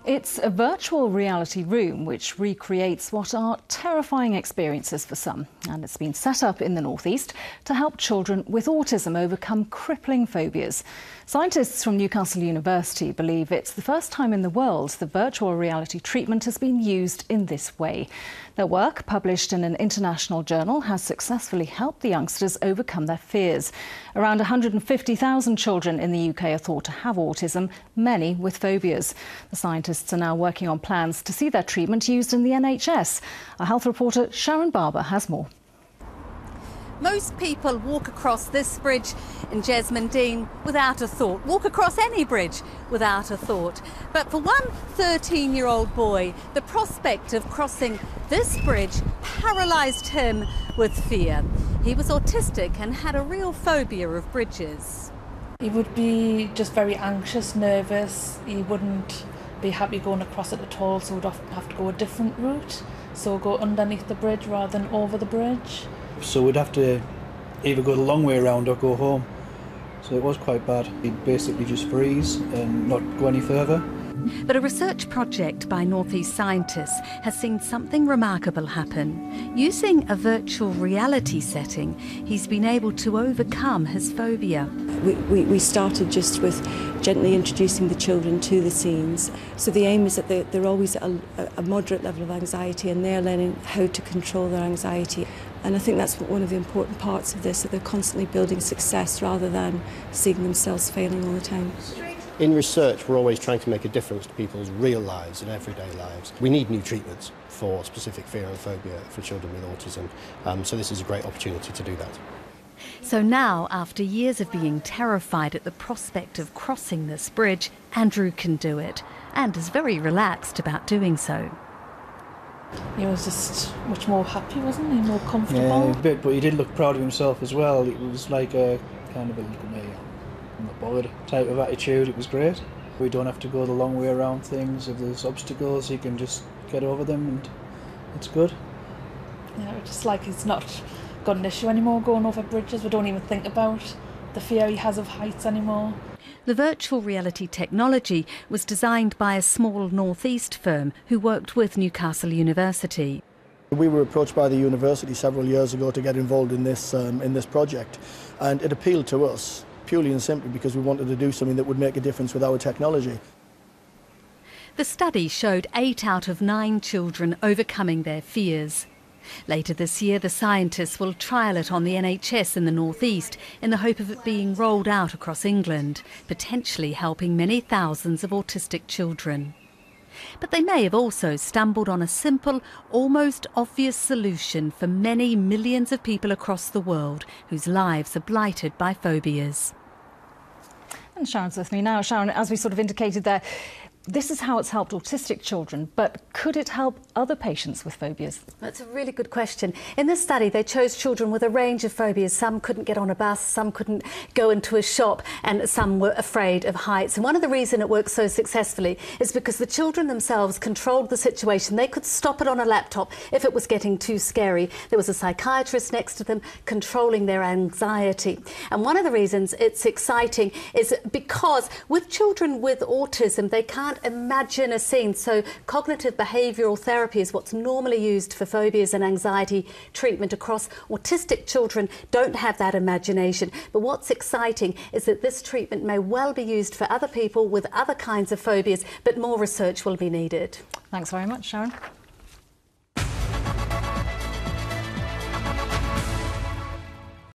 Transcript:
It's a virtual reality room which recreates what are terrifying experiences for some, and it's been set up in the northeast to help children with autism overcome crippling phobias. Scientists from Newcastle University believe it's the first time in the world the virtual reality treatment has been used in this way. Their work, published in an international journal, has successfully helped the youngsters overcome their fears. Around 150,000 children in the UK are thought to have autism, many with phobias. The scientists are now working on plans to see their treatment used in the NHS. Our health reporter Sharon Barber has more. Most people walk across this bridge in Jesmond without a thought, walk across any bridge without a thought. But for one 13-year-old boy, the prospect of crossing this bridge paralysed him with fear. He was autistic and had a real phobia of bridges. He would be just very anxious, nervous. He wouldn't be happy going across it at all, so we'd often have to go a different route. So go underneath the bridge rather than over the bridge. So we'd have to either go the long way around or go home. So it was quite bad. He'd basically just freeze and not go any further. But a research project by Northeast scientists has seen something remarkable happen. Using a virtual reality setting, he's been able to overcome his phobia. We started just with gently introducing the children to the scenes. So the aim is that they're always at a moderate level of anxiety, and they're learning how to control their anxiety. And I think that's one of the important parts of this, that they're constantly building success rather than seeing themselves failing all the time. In research, we're always trying to make a difference to people's real lives and everyday lives. We need new treatments for specific fear and phobia for children with autism, so this is a great opportunity to do that. So now, after years of being terrified at the prospect of crossing this bridge, Andrew can do it, and is very relaxed about doing so. He was just much more happy, wasn't he? More comfortable. Yeah, a bit, but he did look proud of himself as well. It was like a kind of a look at me, I'm not bothered type of attitude. It was great. We don't have to go the long way around things. If there's obstacles, he can just get over them, and it's good. Yeah, just like he's not got an issue anymore going over bridges. We don't even think about the fear he has of heights anymore. The virtual reality technology was designed by a small northeast firm who worked with Newcastle University. We were approached by the university several years ago to get involved in this project, and it appealed to us purely and simply because we wanted to do something that would make a difference with our technology. The study showed 8 out of 9 children overcoming their fears. Later this year, the scientists will trial it on the NHS in the northeast in the hope of it being rolled out across England, potentially helping many thousands of autistic children. But they may have also stumbled on a simple, almost obvious solution for many millions of people across the world whose lives are blighted by phobias. And Sharon's with me now. Sharon, as we sort of indicated there, this is how it's helped autistic children, but could it help other patients with phobias? That's a really good question. In this study, they chose children with a range of phobias. Some couldn't get on a bus, some couldn't go into a shop, and some were afraid of heights. And one of the reasons it worked so successfully is because the children themselves controlled the situation. They could stop it on a laptop if it was getting too scary. There was a psychiatrist next to them controlling their anxiety. And one of the reasons it's exciting is because with children with autism, they can't imagine a scene. So cognitive behavioural therapy is what's normally used for phobias and anxiety treatment across autistic children don't have that imagination. But what's exciting is that this treatment may well be used for other people with other kinds of phobias, but more research will be needed. Thanks very much, Sharon.